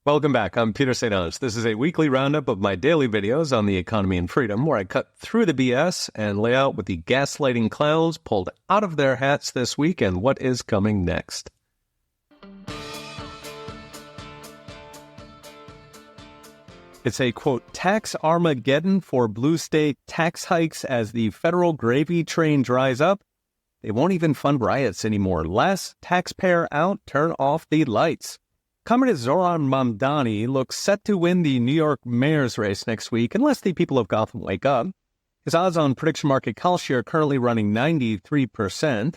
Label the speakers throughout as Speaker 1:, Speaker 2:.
Speaker 1: Welcome back. I'm Peter St. Onge. This is a weekly roundup of my daily videos on the economy and freedom, where I cut through the BS and lay out what the gaslighting clowns pulled out of their hats this week and what is coming next. It's a, quote, tax Armageddon for blue state tax hikes as the federal gravy train dries up. They won't even fund riots anymore. Last taxpayer out, turn off the lights. Communist Zoran Mamdani looks set to win the New York mayor's race next week, unless the people of Gotham wake up. His odds on prediction market Kalshi are currently running 93%.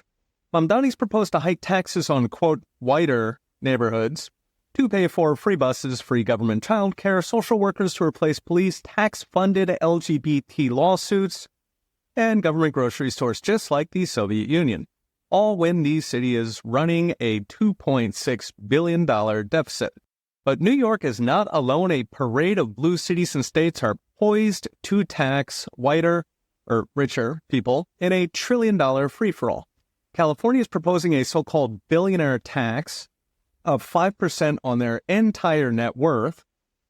Speaker 1: Mamdani's proposed to hike taxes on, quote, whiter neighborhoods to pay for free buses, free government childcare, social workers to replace police, tax-funded LGBT lawsuits, and government grocery stores just like the Soviet Union. All when the city is running a $2.6 billion deficit. But New York is not alone. A parade of blue cities and states are poised to tax whiter or richer people in a $1 trillion free-for-all. California is proposing a so-called billionaire tax of 5% on their entire net worth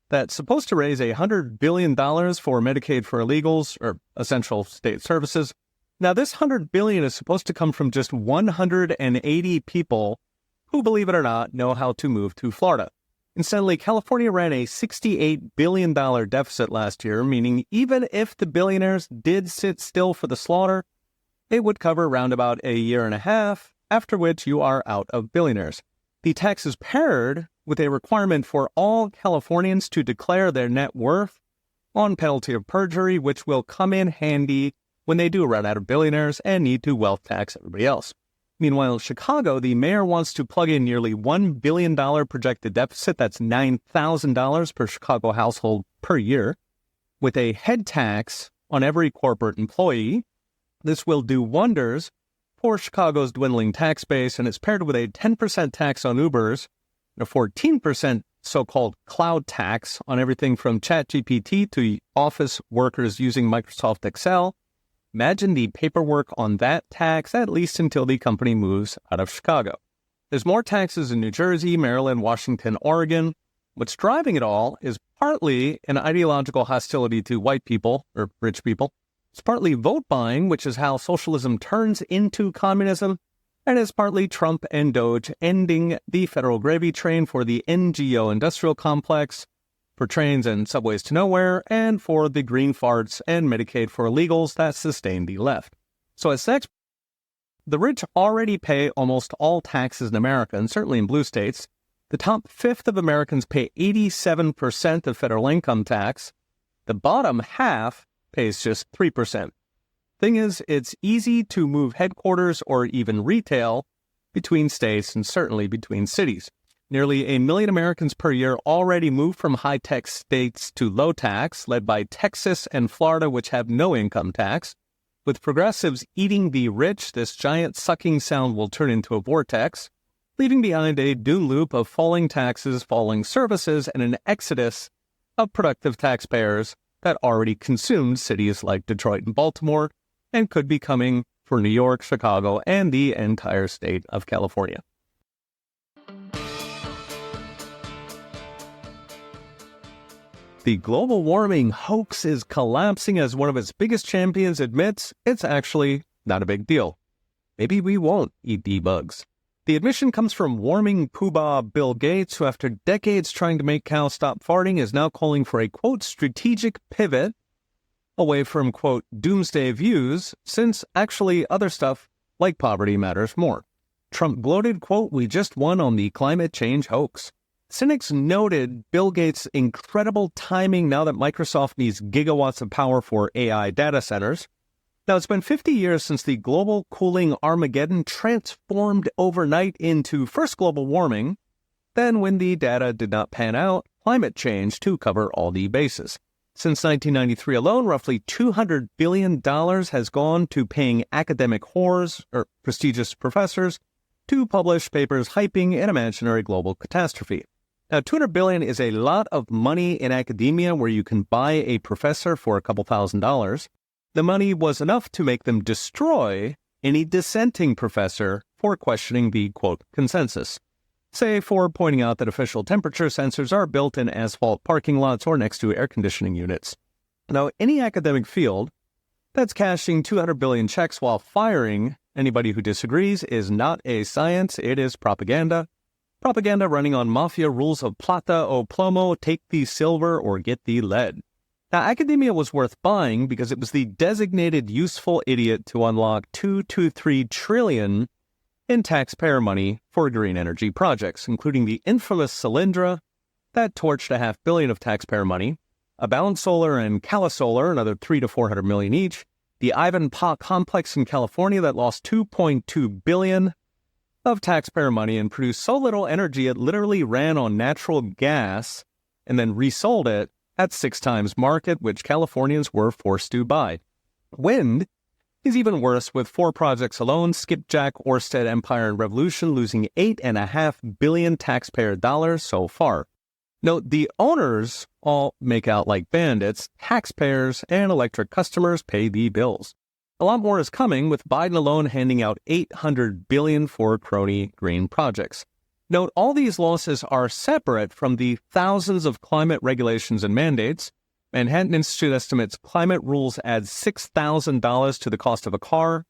Speaker 1: that's supposed to raise $100 billion for Medicaid for illegals or essential state services. Now, this $100 billion is supposed to come from just 180 people who, believe it or not, know how to move to Florida. Incidentally, California ran a $68 billion deficit last year, meaning even if the billionaires did sit still for the slaughter, it would cover around about a year and a half, after which you are out of billionaires. The tax is paired with a requirement for all Californians to declare their net worth on penalty of perjury, which will come in handy when they do run out of billionaires and need to wealth tax everybody else. Meanwhile, in Chicago, the mayor wants to plug in nearly $1 billion projected deficit, that's $9,000 per Chicago household per year, with a head tax on every corporate employee. This will do wonders for Chicago's dwindling tax base, and it's paired with a 10% tax on Ubers, and a 14% so-called cloud tax on everything from ChatGPT to office workers using Microsoft Excel. Imagine the paperwork on that tax, at least until the company moves out of Chicago. There's more taxes in New Jersey, Maryland, Washington, Oregon. What's driving it all is partly an ideological hostility to white people, or rich people. It's partly vote buying, which is how socialism turns into communism. And it's partly Trump and Doge ending the federal gravy train for the NGO industrial complex, for trains and subways to nowhere, and for the green farts and Medicaid for illegals that sustain the left. So as next, the rich already pay almost all taxes in America, and certainly in blue states. The top fifth of Americans pay 87% of federal income tax. The bottom half pays just 3%. Thing is, it's easy to move headquarters or even retail between states and certainly between cities. Nearly 1 million Americans per year already move from high-tech states to low tax, led by Texas and Florida, which have no income tax. With progressives eating the rich, this giant sucking sound will turn into a vortex, leaving behind a doom loop of falling taxes, falling services, and an exodus of productive taxpayers that already consumed cities like Detroit and Baltimore and could be coming for New York, Chicago, and the entire state of California. The global warming hoax is collapsing as one of its biggest champions admits it's actually not a big deal. Maybe we won't eat the bugs. The admission comes from warming poobah Bill Gates, who after decades trying to make cows stop farting is now calling for a, quote, strategic pivot away from, quote, doomsday views, since actually other stuff like poverty matters more. Trump gloated, quote, we just won on the climate change hoax. Cynics noted Bill Gates' incredible timing now that Microsoft needs gigawatts of power for AI data centers. Now, it's been 50 years since the global cooling Armageddon transformed overnight into first global warming, then when the data did not pan out, climate change to cover all the bases. Since 1993 alone, roughly $200 billion has gone to paying academic whores, or prestigious professors, to publish papers hyping an imaginary global catastrophe. Now, $200 billion is a lot of money in academia where you can buy a professor for a couple $1,000s. The money was enough to make them destroy any dissenting professor for questioning the, quote, consensus. say for pointing out that official temperature sensors are built in asphalt parking lots or next to air conditioning units. Now, any academic field that's cashing 200 billion checks while firing anybody who disagrees is not a science, it is propaganda. Propaganda running on mafia rules of plata o plomo, take the silver or get the lead. Now, academia was worth buying because it was the designated useful idiot to unlock 2 to 3 trillion in taxpayer money for green energy projects, including the infamous Solyndra that torched $500 million of taxpayer money, a Balance Solar and Calisolar, another 300 to 400 million each, the Ivanpah complex in California that lost $2.2 billion of taxpayer money and produced so little energy it literally ran on natural gas and then resold it at 6 times market, which Californians were forced to buy. Wind is even worse, with 4 projects alone, Skipjack, Ørsted, Empire, and Revolution losing $8.5 billion taxpayer dollars so far. Note, the owners all make out like bandits, taxpayers and electric customers pay the bills. A lot more is coming, with Biden alone handing out $800 billion for crony green projects. Note, all these losses are separate from the thousands of climate regulations and mandates. Manhattan Institute estimates climate rules add $6,000 to the cost of a car.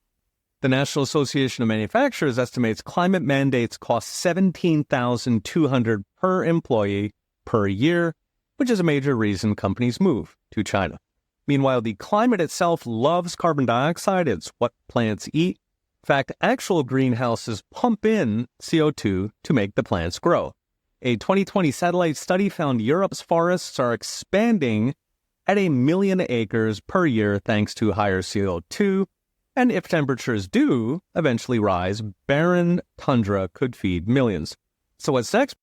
Speaker 1: The National Association of Manufacturers estimates climate mandates cost $17,200 per employee per year, which is a major reason companies move to China. Meanwhile, the climate itself loves carbon dioxide. It's what plants eat. In fact, actual greenhouses pump in CO2 to make the plants grow. A 2020 satellite study found Europe's forests are expanding at 1 million acres per year thanks to higher CO2. And if temperatures do eventually rise, barren tundra could feed millions. So what's next?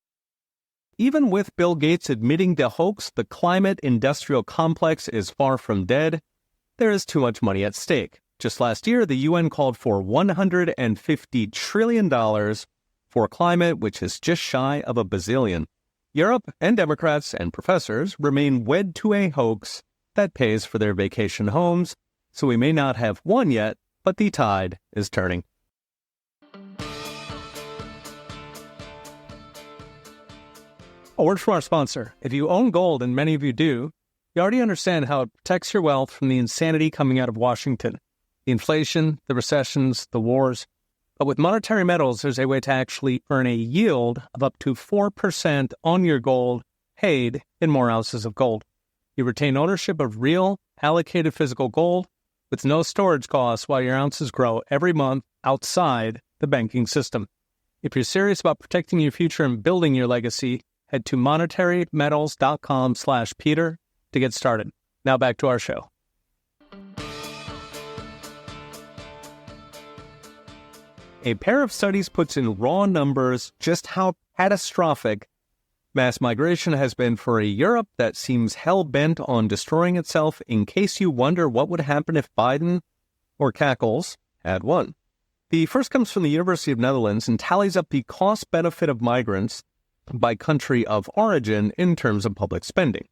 Speaker 1: Even with Bill Gates admitting the hoax, the climate industrial complex is far from dead. There is too much money at stake. Just last year, the UN called for $150 trillion for climate, which is just shy of $1 bazillion. Europe and Democrats and professors remain wed to a hoax that pays for their vacation homes, so we may not have won yet, but the tide is turning. A word from our sponsor. If you own gold, and many of you do, you already understand how it protects your wealth from the insanity coming out of Washington. The inflation, the recessions, the wars. But with monetary metals, there's a way to actually earn a yield of up to 4% on your gold paid in more ounces of gold. You retain ownership of real, allocated physical gold with no storage costs while your ounces grow every month outside the banking system. If you're serious about protecting your future and building your legacy, head to monetarymetals.com/Peter to get started. Now back to our show. A pair of studies puts in raw numbers just how catastrophic mass migration has been for a Europe that seems hell-bent on destroying itself, in case you wonder what would happen if Biden or Cackles had won. The first comes from the University of Netherlands and tallies up the cost-benefit of migrants by country of origin in terms of public spending.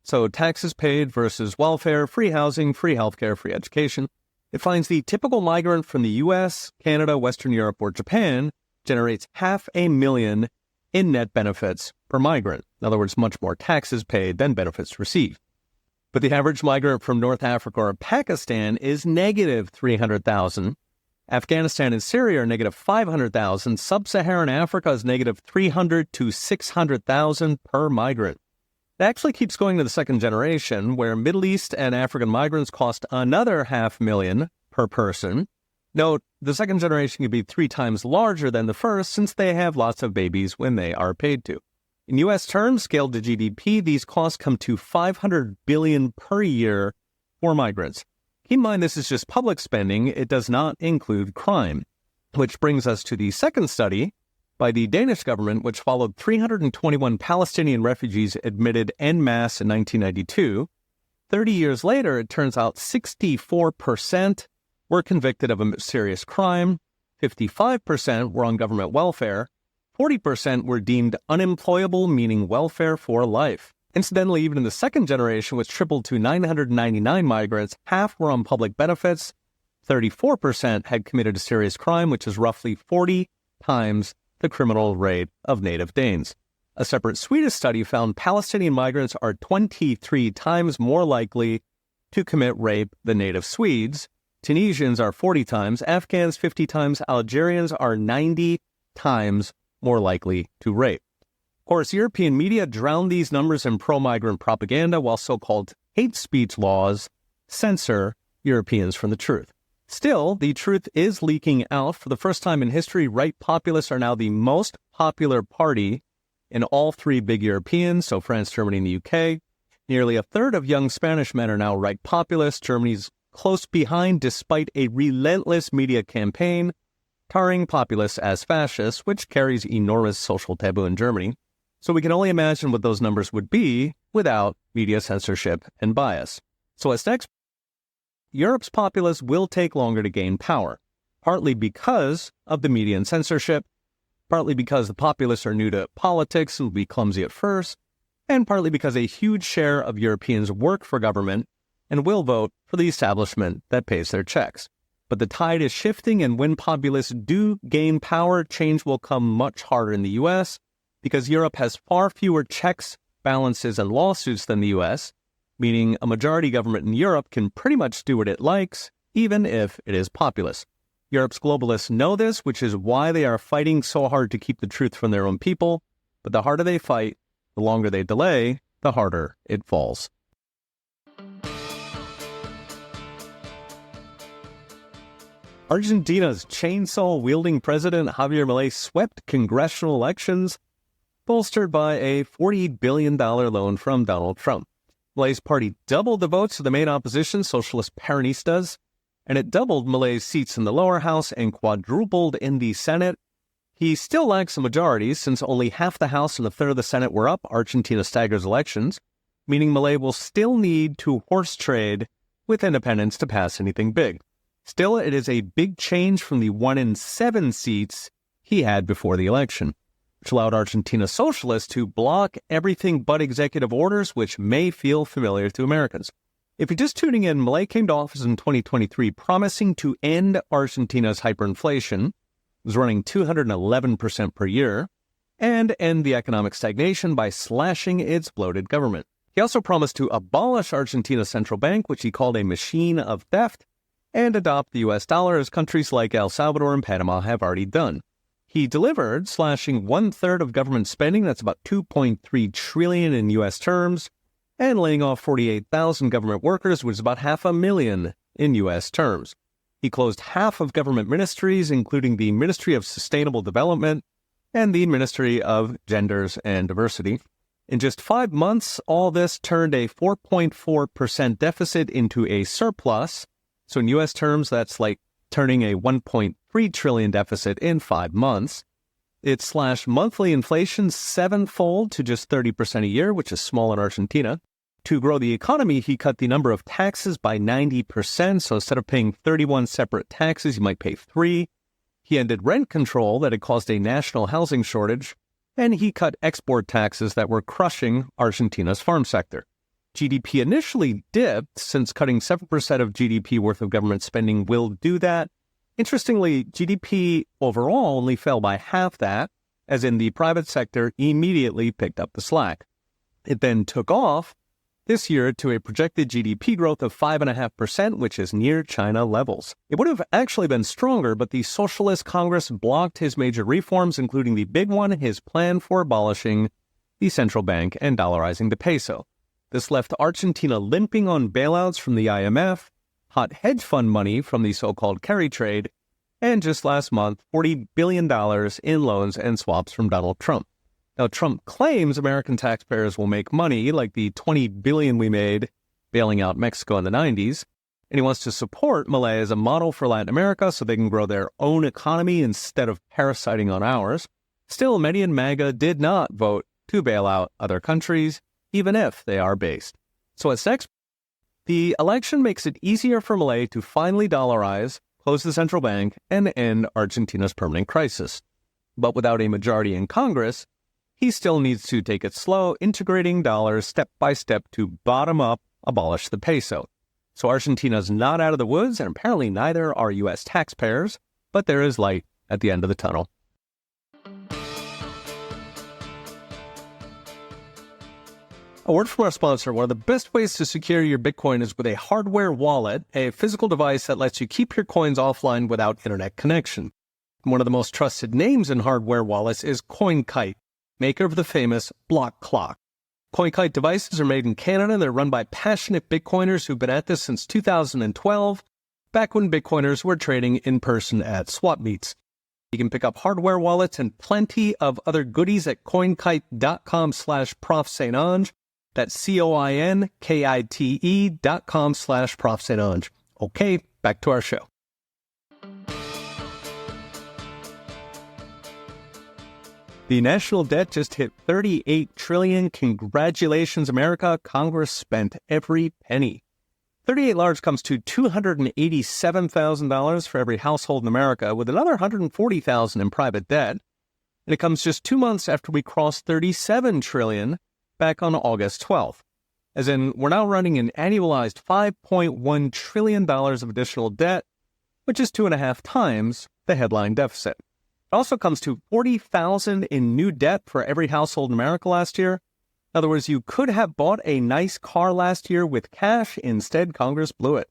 Speaker 1: So taxes paid versus welfare, free housing, free healthcare, free education. It finds the typical migrant from the U.S., Canada, Western Europe, or Japan generates $500,000 in net benefits per migrant. In other words, much more taxes paid than benefits received. But the average migrant from North Africa or Pakistan is negative $300,000. Afghanistan and Syria are negative $500,000. Sub-Saharan Africa is negative $300,000 to $600,000 per migrant. It actually keeps going to the second generation, where Middle East and African migrants cost another $500,000 per person. Note, the second generation can be 3 times larger than the first, since they have lots of babies when they are paid to. In U.S. terms, scaled to GDP, these costs come to $500 billion per year for migrants. Keep in mind, this is just public spending. It does not include crime. Which brings us to the second study by the Danish government, which followed 321 Palestinian refugees admitted en masse in 1992. 30 years later, it turns out 64% were convicted of a serious crime, 55% were on government welfare, 40% were deemed unemployable, meaning welfare for life. Incidentally, even in the second generation, which tripled to 999 migrants, half were on public benefits, 34% had committed a serious crime, which is roughly 40 times the criminal rape of native Danes. A separate Swedish study found Palestinian migrants are 23 times more likely to commit rape than native Swedes. Tunisians are 40 times, Afghans 50 times, Algerians are 90 times more likely to rape. Of course, European media drown these numbers in pro-migrant propaganda, while so-called hate speech laws censor Europeans from the truth. Still, the truth is leaking out. For the first time in history, right populists are now the most popular party in all three big Europeans, so France, Germany, and the UK. Nearly a third of young Spanish men are now right populists. Germany's close behind, despite a relentless media campaign tarring populists as fascists, which carries enormous social taboo in Germany. So we can only imagine what those numbers would be without media censorship and bias. So what's next? Europe's populists will take longer to gain power, partly because of the media and censorship, partly because the populists are new to politics and will be clumsy at first, and partly because a huge share of Europeans work for government and will vote for the establishment that pays their checks. But the tide is shifting, and when populists do gain power, change will come much harder in the U.S. because Europe has far fewer checks, balances, and lawsuits than the U.S., meaning a majority government in Europe can pretty much do what it likes, even if it is populist. Europe's globalists know this, which is why they are fighting so hard to keep the truth from their own people. But the harder they fight, the longer they delay, the harder it falls. Argentina's chainsaw-wielding president Javier Milei swept congressional elections, bolstered by a $40 billion loan from Donald Trump. Milei's party doubled the votes of the main opposition, Socialist Peronistas, and it doubled Milei's seats in the lower house and quadrupled in the Senate. He still lacks a majority, since only half the House and a third of the Senate were up. Argentina staggers elections, meaning Milei will still need to horse trade with independents to pass anything big. Still, it is a big change from the 1 in 7 seats he had before the election, which allowed Argentina socialists to block everything but executive orders, which may feel familiar to Americans. If you're just tuning in, Milei came to office in 2023 promising to end Argentina's hyperinflation, was running 211% per year, and end the economic stagnation by slashing its bloated government. He also promised to abolish Argentina's central bank, which he called a machine of theft, and adopt the U.S. dollar, as countries like El Salvador and Panama have already done. He delivered, slashing 1/3 of government spending, that's about $2.3 trillion in U.S. terms, and laying off 48,000 government workers, which is about 500,000 in U.S. terms. He closed half of government ministries, including the Ministry of Sustainable Development and the Ministry of Genders and Diversity. In just 5 months, all this turned a 4.4% deficit into a surplus. So in U.S. terms, that's like turning a $1.3 trillion deficit in 5 months. It slashed monthly inflation 7-fold to just 30% a year, which is small in Argentina. To grow the economy, he cut the number of taxes by 90%. So instead of paying 31 separate taxes, you might pay 3. He ended rent control that had caused a national housing shortage, and he cut export taxes that were crushing Argentina's farm sector. GDP initially dipped, since cutting 7% of GDP worth of government spending will do that. Interestingly, GDP overall only fell by half that, as in the private sector immediately picked up the slack. It then took off this year to a projected GDP growth of 5.5%, which is near China levels. It would have actually been stronger, but the Socialist Congress blocked his major reforms, including the big one, his plan for abolishing the central bank and dollarizing the peso. This left Argentina limping on bailouts from the IMF, hot hedge fund money from the so-called carry trade, and just last month, $40 billion in loans and swaps from Donald Trump. Now, Trump claims American taxpayers will make money, like the $20 billion we made bailing out Mexico in the 90s, and he wants to support Milei as a model for Latin America so they can grow their own economy instead of parasiting on ours. Still, many in MAGA did not vote to bail out other countries, even if they are based. So what's next? The election makes it easier for Milei to finally dollarize, close the central bank, and end Argentina's permanent crisis. But without a majority in Congress, he still needs to take it slow, integrating dollars step by step to bottom-up abolish the peso. So Argentina's not out of the woods, and apparently neither are U.S. taxpayers, but there is light at the end of the tunnel. A word from our sponsor. One of the best ways to secure your Bitcoin is with a hardware wallet, a physical device that lets you keep your coins offline without internet connection. One of the most trusted names in hardware wallets is CoinKite, maker of the famous block clock. CoinKite devices are made in Canada and they're run by passionate Bitcoiners who've been at this since 2012, back when Bitcoiners were trading in person at swap meets. You can pick up hardware wallets and plenty of other goodies at coinkite.com/ProfSaintAnge. That's CoinKite.com/ProfSaintAnge. Okay, back to our show. The national debt just hit $38 trillion. Congratulations, America. Congress spent every penny. 38 large comes to $287,000 for every household in America, with another $140,000 in private debt. And it comes just 2 months after we crossed $37 trillion back on August 12th. As in, we're now running an annualized $5.1 trillion of additional debt, which is 2.5 times the headline deficit. It also comes to $40,000 in new debt for every household in America last year. In other words, you could have bought a nice car last year with cash. Instead, Congress blew it.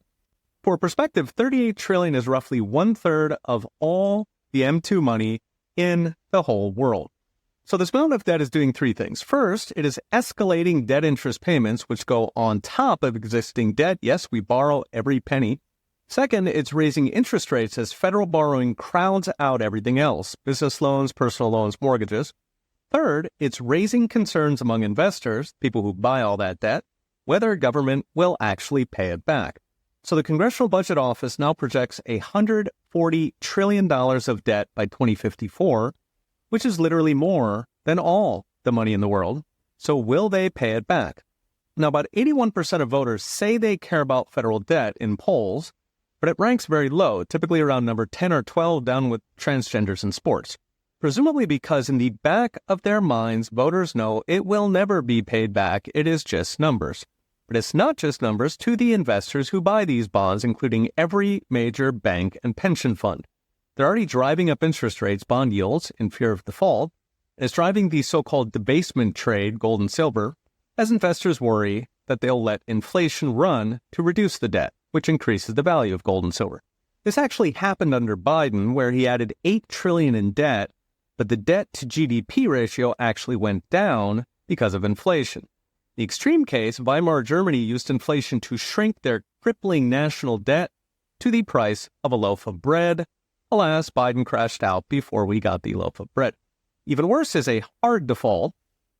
Speaker 1: For perspective, $38 trillion is roughly 1/3 of all the M2 money in the whole world. So this amount of debt is doing three things. First, it is escalating debt interest payments, which go on top of existing debt. Yes, we borrow every penny. Second, it's raising interest rates as federal borrowing crowds out everything else, business loans, personal loans, mortgages. Third, it's raising concerns among investors, people who buy all that debt, whether government will actually pay it back. So the Congressional Budget Office now projects $140 trillion of debt by 2054, which is literally more than all the money in the world. So will they pay it back? Now, about 81% of voters say they care about federal debt in polls, but it ranks very low, typically around number 10 or 12, down with transgenders in sports. Presumably because in the back of their minds, voters know it will never be paid back. It is just numbers. But it's not just numbers to the investors who buy these bonds, including every major bank and pension fund. They're already driving up interest rates, bond yields, in fear of default. And it's driving the so-called debasement trade, gold and silver, as investors worry that they'll let inflation run to reduce the debt, which increases the value of gold and silver. This actually happened under Biden, where he added $8 trillion in debt, but the debt to GDP ratio actually went down because of inflation. The extreme case, Weimar Germany used inflation to shrink their crippling national debt to the price of a loaf of bread. Alas, Biden crashed out before we got the loaf of bread. Even worse is a hard default,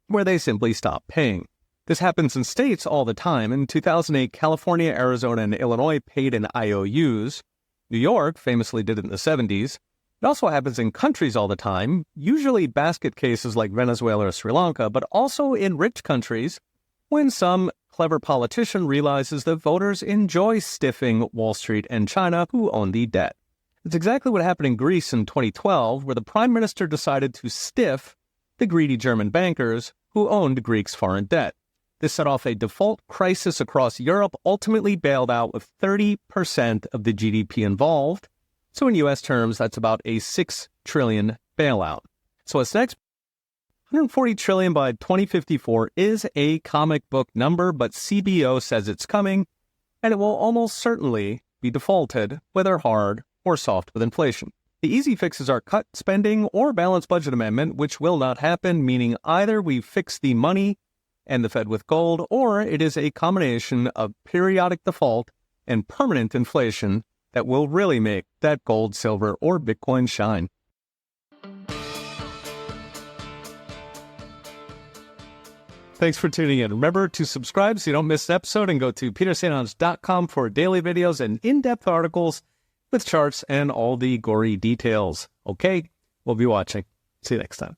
Speaker 1: where they simply stop paying. This happens in states all the time. In 2008, California, Arizona, and Illinois paid in IOUs. New York famously did it in the 70s. It also happens in countries all the time, usually basket cases like Venezuela or Sri Lanka, but also in rich countries when some clever politician realizes that voters enjoy stiffing Wall Street and China, who own the debt. It's exactly what happened in Greece in 2012, where the prime minister decided to stiff the greedy German bankers who owned Greece's foreign debt. This set off a default crisis across Europe, ultimately bailed out with 30% of the GDP involved. So in U.S. terms, that's about a $6 trillion bailout. So what's next? $140 trillion by 2054 is a comic book number, but CBO says it's coming, and it will almost certainly be defaulted, whether hard or soft with inflation. The easy fixes are cut spending or balanced budget amendment, which will not happen, meaning either we fix the money and the Fed with gold, or it is a combination of periodic default and permanent inflation that will really make that gold, silver, or Bitcoin shine. Thanks for tuning in. Remember to subscribe so you don't miss an episode, and go to petersaintange.com for daily videos and in-depth articles with charts and all the gory details. Okay, we'll be watching. See you next time.